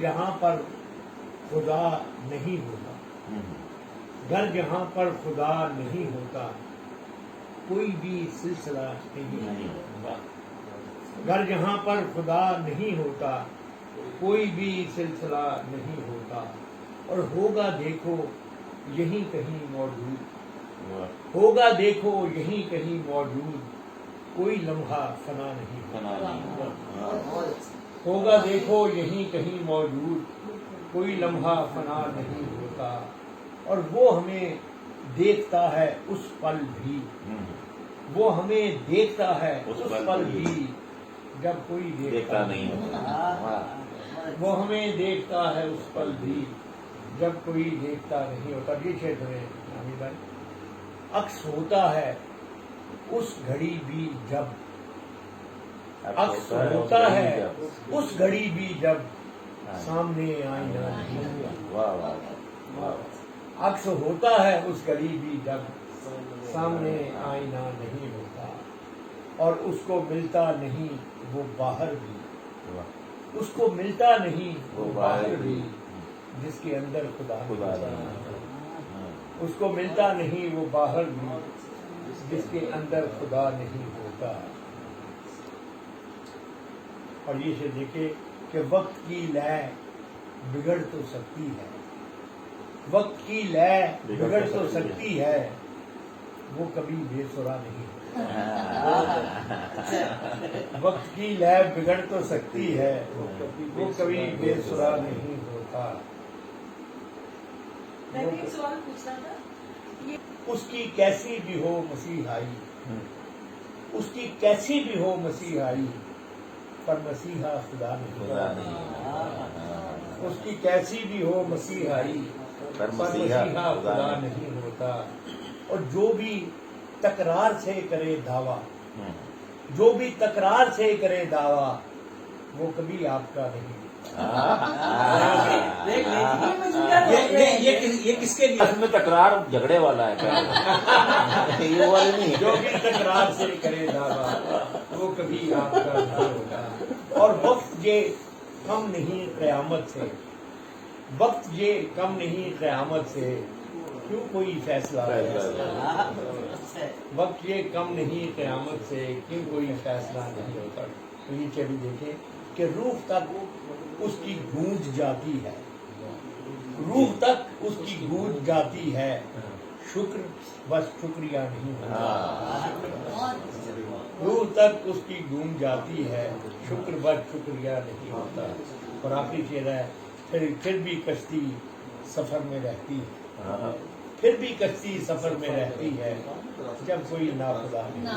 جہاں پر خدا نہیں ہوتا، گر جہاں پر خدا نہیں ہوتا کوئی بھی سلسلہ نہیں ہوتا، گر جہاں پر خدا نہیں ہوتا کوئی بھی سلسلہ نہیں ہوتا، اور ہوگا دیکھو یہیں کہیں موجود، ہوگا دیکھو یہیں کہیں موجود کوئی لمحہ فنا نہیں ہوتا، ہوگا دیکھو یہیں کہیں موجود کوئی لمحہ فنا نہیں ہوتا، اور وہ ہمیں دیکھتا ہے اس پل بھی، وہ ہمیں دیکھتا ہے اس پل بھی جب کوئی دیکھتا نہیں ہوتا، وہ ہمیں دیکھتا ہے اس پل بھی جب کوئی دیکھتا نہیں ہوتا۔ یہ شعر میں حامد بھائی عکس ہوتا ہے اس گھڑی بھی جب، عکس ہوتا ہے اس گھڑی بھی جب سامنے آئینہ نہیں ہوتا، عکس ہوتا ہے اس گھڑی بھی جب سامنے آئینہ نہیں ہوتا، اور اس کو ملتا نہیں وہ باہر بھی، اس کو ملتا نہیں وہ باہر بھی جس کے اندر خدا نہیں، اس کو ملتا نہیں وہ باہر بھی جس کے اندر خدا نہیں ہوتا۔ اور یہ سے دیکھے کہ وقت کی لے بگڑ تو سکتی ہے، وقت کی لے بگڑ تو سکتی ہے وہ کبھی بے سرا نہیں ہوتا، وقت کی لے بگڑ تو سکتی ہے وہ کبھی بے سرا نہیں ہوتا۔ میں بھی ایک سوال پوچھنا تھا، اس کی کیسی بھی ہو مسیحائی، اس کی کیسی بھی ہو مسیحائی پر مسیحا خدا نہیں، اس کی کیسی بھی ہو مسیحائی پر مسیحا خدا نہیں ہوتا، اور جو بھی تکرار سے کرے دعویٰ، جو بھی تکرار سے کرے دعویٰ وہ کبھی آپ کا نہیں۔ یہ کس کے لیے؟ میں تکرار جھگڑے والا ہے، یہ والے نہیں۔ جو بھی تکرار سے کرے دعویٰ وہ کبھی آپ کا نہیں ہوتا، اور وقت یہ کم نہیں قیامت سے، وقت یہ کم نہیں قیامت سے کیوں کوئی فیصلہ، وقت یہ کم نہیں قیامت سے کیوں کوئی فیصلہ نہیں ہوتا۔ تو یہ چلی دیکھیں کہ روح تک اس کی گونج جاتی ہے، روح تک اس کی گونج جاتی ہے، شکر بس شکریہ نہیں ہوتا، روح تک اس کی گونج جاتی ہے شکر بس شکریہ نہیں ہوتا۔ اور آخری شعر ہے پھر بھی کشتی سفر میں رہتی ہے، پھر بھی کشتی سفر میں رہتی ہے جب کوئی ناخدا نہیں۔